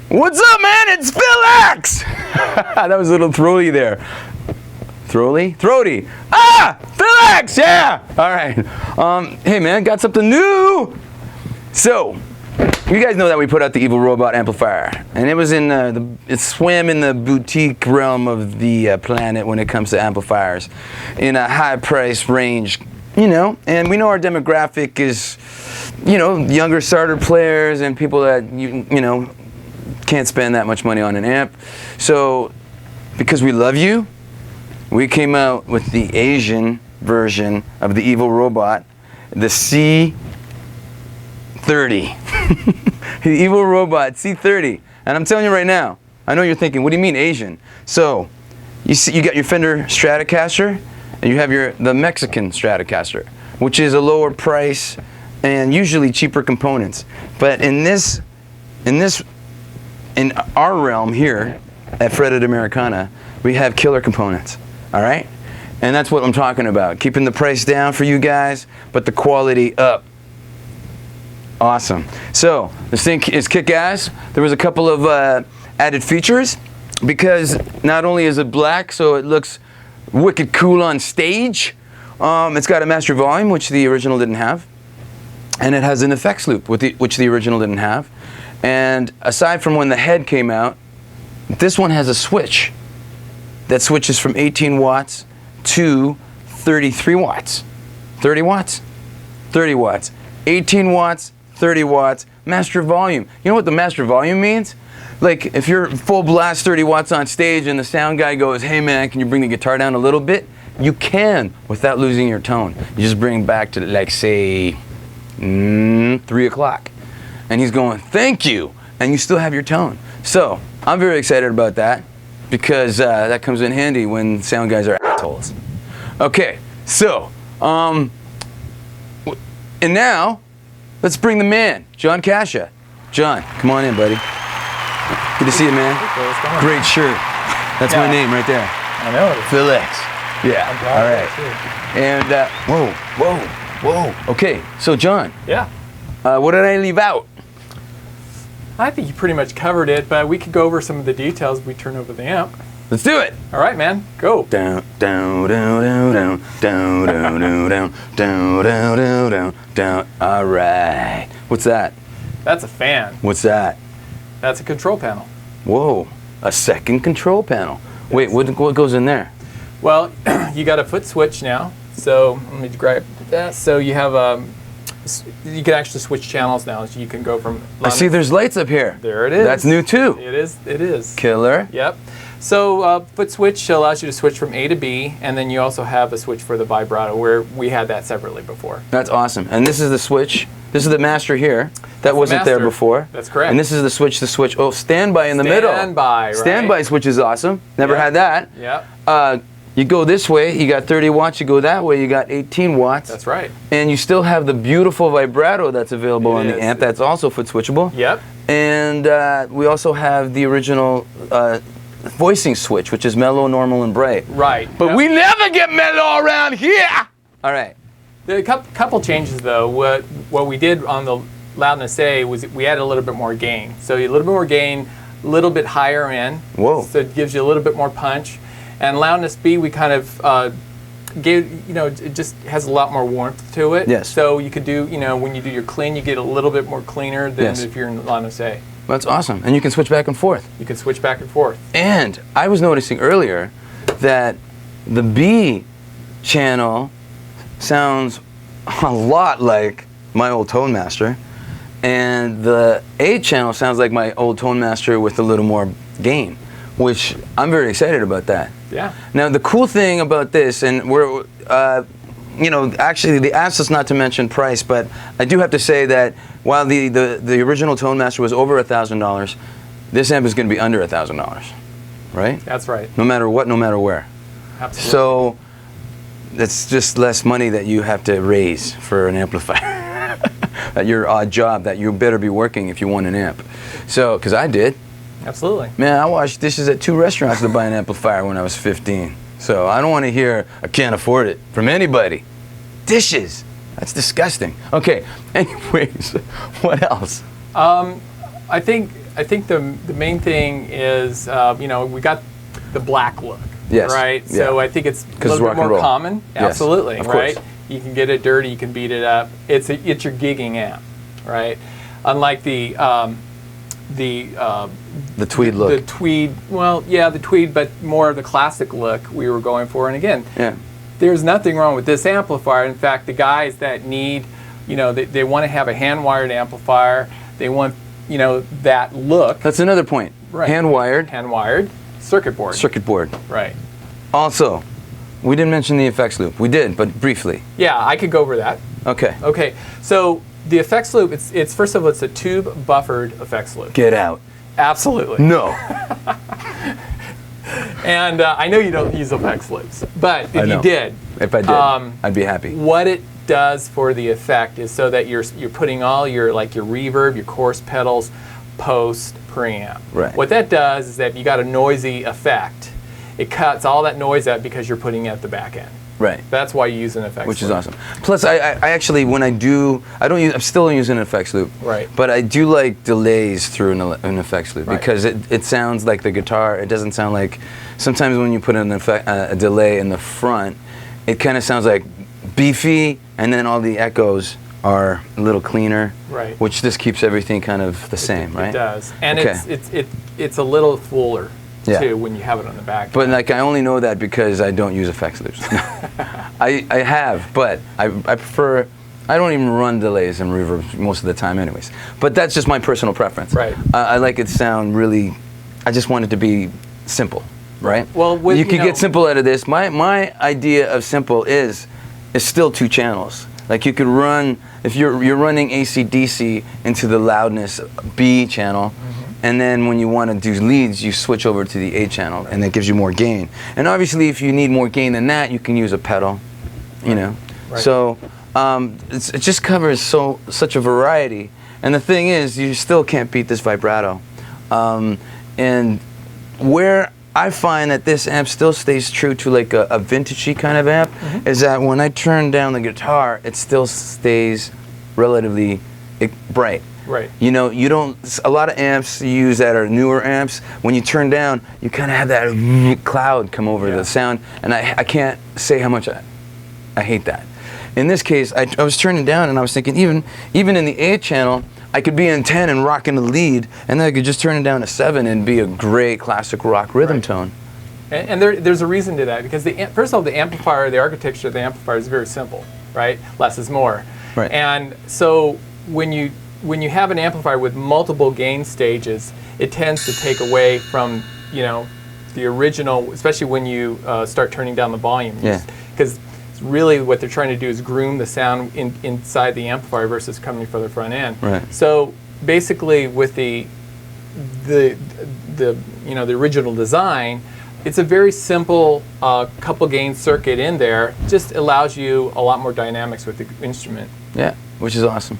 What's up, man? It's Phil X. That was a little throaty there. Throaty. Ah, Phil X. Yeah. All right. Hey, man, got something new. So, you guys know that we put out the Evil Robot amplifier, and it was in it swam in the boutique realm of the planet when it comes to amplifiers, in a high price range, you know. And we know our demographic is, you know, younger starter players and people that you know can't spend that much money on an amp. So, because we love you, we came out with the Asian version of the Evil Robot, the C30. The Evil Robot C30. And I'm telling you right now, I know you're thinking, what do you mean Asian? So, you got your Fender Stratocaster, and you have the Mexican Stratocaster, which is a lower price and usually cheaper components. But in our realm here at Fretted Americana, we have killer components. All right? And that's what I'm talking about. Keeping the price down for you guys, but the quality up. Awesome. So, this thing is kick-ass. There was a couple of added features, because not only is it black, so it looks wicked cool on stage, it's got a master volume, which the original didn't have, and it has an effects loop, which the original didn't have. And aside from when the head came out, this one has a switch that switches from 18 watts to 33 watts. 30 watts? 30 watts. 18 watts, 30 watts, master volume. You know what the master volume means? Like, if you're full blast 30 watts on stage and the sound guy goes, hey man, can you bring the guitar down a little bit? You can, without losing your tone. You just bring it back to, like, say, 3 o'clock. And he's going, thank you, and you still have your tone. So, I'm very excited about that, because that comes in handy when sound guys are assholes. Okay, so, and now, let's bring the man, John Kasha. John, come on in, buddy. Good to see you, man. Great shirt. That's my name right there. I know. Phil X. Yeah. All right. And whoa. Okay. So, John. Yeah. What did I leave out? I think you pretty much covered it, but we could go over some of the details if we turn over the amp. Let's do it. All right, man. Go. Down, down, down, down, down, down, down, down, down, down, down, down, down. All right. What's that? That's a fan. What's that? That's a control panel. Whoa. A second control panel. Wait, what goes in there? Well, you got a foot switch now. So let me grab that. So you have you can actually switch channels now. So you can go from. I see there's lights up here. There it is. That's new too. It is. It is. Killer. Yep. So foot switch allows you to switch from A to B, and then you also have a switch for the vibrato, where we had that separately before. That's awesome. And this is the switch. This is the master here. That wasn't there before. That's correct. And this is the switch. Oh, standby in the middle. Standby, right? Standby switch is awesome. Never had that. Yep. You go this way, you got 30 watts. You go that way, you got 18 watts. That's right. And you still have the beautiful vibrato that's available on the amp. That's also foot switchable. Yep. And we also have the original voicing switch, which is mellow, normal, and bright. Right. But we never get mellow around here. All right. There are a couple changes though. What we did on the Loudness A was we added a little bit more gain. So a little bit more gain, a little bit higher in. Whoa. So it gives you a little bit more punch. And Loudness B, we kind of gave, it just has a lot more warmth to it. Yes. So you could do, when you do your clean, you get a little bit more cleaner than if you're in Loudness A. That's awesome. And you can switch back and forth. You can switch back and forth. And I was noticing earlier that the B channel sounds a lot like my old Tone Master, and the A channel sounds like my old Tone Master with a little more gain, which I'm very excited about that. Yeah. Now the cool thing about this, and we're, actually they asked us not to mention price, but I do have to say that while the original Tone Master was over $1,000, this amp is going to be under $1,000, right? That's right. No matter what, no matter where. Absolutely. So that's just less money that you have to raise for an amplifier. At your odd job that you better be working if you want an amp. So, because I did. Absolutely. Man, I washed dishes at 2 restaurants to buy an amplifier when I was 15. So I don't want to hear, I can't afford it, from anybody. Dishes. That's disgusting. Okay, anyways, what else? I think I think the main thing is, you know, we got the black look. Yes. Right. Yeah. So I think it's a little bit more common. Yes, Absolutely. of Right. course. You can get it dirty. You can beat it up. It's your gigging amp, right? Unlike the tweed look. The tweed. Well, yeah, the tweed, but more of the classic look we were going for. And again, there's nothing wrong with this amplifier. In fact, the guys that need, you know, they want to have a hand-wired amplifier. They want, you know, that look. That's another point. Right. Hand-wired. Hand-wired. Circuit board. Circuit board. Right. Also, we didn't mention the effects loop. We did, but briefly. Yeah, I could go over that. Okay. Okay. So the effects loop, it's first of all, it's a tube buffered effects loop. Get out. Absolutely. No. And I know you don't use effects loops, but if you did, if I did, I'd be happy. What it does for the effect is so that you're putting all your your reverb, your chorus pedals, post, preamp. Right. What that does is that if you got a noisy effect, it cuts all that noise out because you're putting it at the back end. Right. That's why you use an effects Which loop. is awesome. Plus, I actually, when I don't use, I'm still using an effects loop. Right. But I do like delays through an effects loop, Right. because it sounds like the guitar. It doesn't sound like, sometimes when you put an effect, a delay in the front, it kind of sounds like beefy, and then all the echoes are a little cleaner. Right. Which this keeps everything kind of the same, right? It does. And Okay. it's a little fuller. Yeah. Too, when you have it on the back. But like, I only know that because I don't use effects loops. I have, but I prefer, I don't even run delays and reverb most of the time anyways. But that's just my personal preference. Right. I like it to sound really, I just want it to be simple, right? Well, you could get simple out of this. My idea of simple is still 2 channels. Like, you could run, if you're running AC/DC into the Loudness B channel, and then when you want to do leads, you switch over to the A channel, and that gives you more gain. And obviously, if you need more gain than that, you can use a pedal, you know. Right. So it just covers such a variety. And the thing is, you still can't beat this vibrato. And where I find that this amp still stays true to like a vintagey kind of amp is that when I turn down the guitar, it still stays relatively bright. Right. You know, you don't, a lot of amps you use that are newer amps, when you turn down, you kind of have that cloud come over the sound, and I can't say how much I hate that. In this case, I was turning down and I was thinking, even in the A channel, I could be in 10 and rocking the lead, and then I could just turn it down to 7 and be a great classic rock rhythm tone. And there's a reason to that, because first of all, the amplifier, the architecture of the amplifier is very simple, right? Less is more. Right. And so when you have an amplifier with multiple gain stages, it tends to take away from, you know, the original, especially when you start turning down the volume. Yeah. Because really what they're trying to do is groom the sound inside the amplifier versus coming from the front end. Right. So basically, with the you know, the original design, it's a very simple couple gain circuit in there. Just allows you a lot more dynamics with the instrument. Yeah, which is awesome.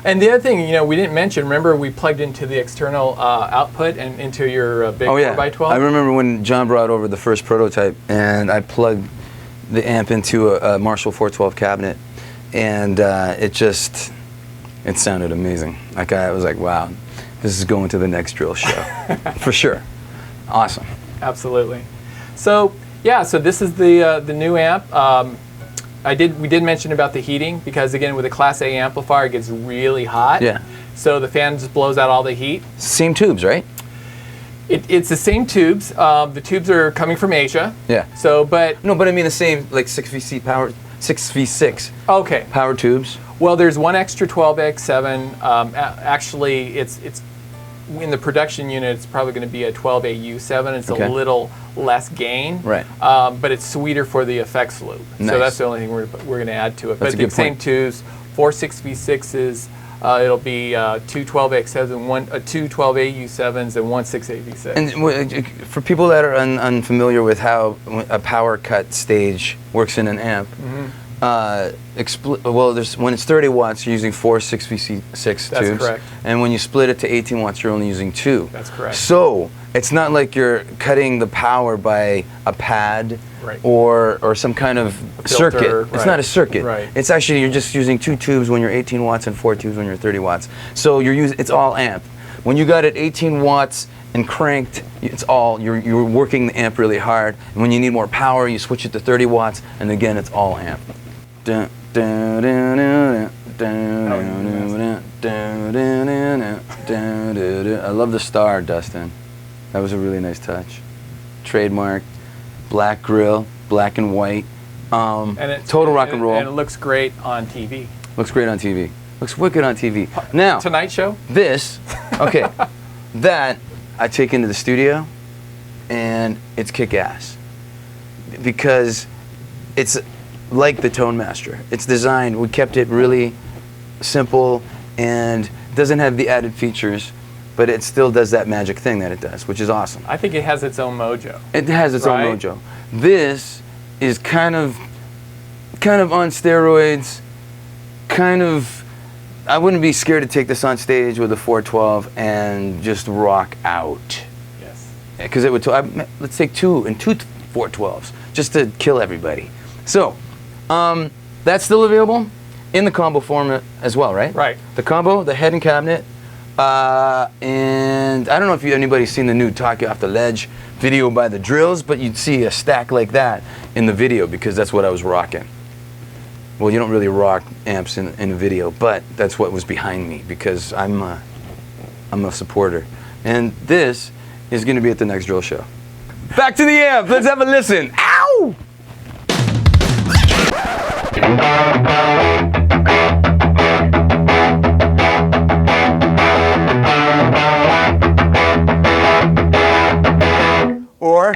And the other thing, you know, we didn't mention, remember we plugged into the external output and into your big 4x12? I remember when John brought over the first prototype, and I plugged the amp into a Marshall 412 cabinet, and it sounded amazing. Like, I was like, wow, this is going to the next drill show. For sure. Awesome. Absolutely. So, yeah, so this is the new amp. We did mention about the heating, because again, with a Class A amplifier, it gets really hot. Yeah. So the fan just blows out all the heat. Same tubes, right? It's the same tubes. The tubes are coming from Asia. Yeah. So, but No, but I mean the same, like 6V6 okay. power tubes. Well, there's one extra 12X7. Actually, it's in the production unit. It's probably going to be a 12AU7. It's Okay. a little less gain. Right. But it's sweeter for the effects loop. Nice. So that's the only thing we're going to add to it. That's But a the good same point. tubes, 4 6V6s. It'll be 2 12X7s, 2 12AU7s, and 1 6AV6. And for people that are unfamiliar with how a power cut stage works in an amp, when it's 30 watts, you're using 4 6V6 tubes. That's correct. And when you split it to 18 watts, you're only using 2. That's correct. So it's not like you're cutting the power by a pad Right. or some kind of filter, circuit. It's right. not a circuit. Right. It's actually, you're just using 2 tubes when you're 18 watts and 4 tubes when you're 30 watts. So it's all amp. When you got it 18 watts and cranked, it's all, you're working the amp really hard. And when you need more power, you switch it to 30 watts, and again, it's all amp. I love the star, Dustin. That was a really nice touch. Trademark, black grill, black and white. Total rock and roll. And it looks great on TV. Looks great on TV. Looks wicked on TV. Now, Tonight Show? this, okay, that I take into the studio, and it's kick-ass. Because it's like the Tone Master. It's designed, we kept it really simple, and doesn't have the added features, but it still does that magic thing that it does, which is awesome. I think it has its own mojo. It has its own mojo. This is kind of on steroids, I wouldn't be scared to take this on stage with a 412 and just rock out. Yes. Because it would, let's take two 412s just to kill everybody. So, that's still available in the combo format as well, right? Right. The combo, the head and cabinet, and I don't know if anybody's seen the new Talk You Off the Ledge video by the Drills, but you'd see a stack like that in the video because that's what I was rocking. Well, you don't really rock amps in a video, but that's what was behind me because I'm a supporter. And this is going to be at the next drill show. Back to the amp. Let's have a listen. Ow! Or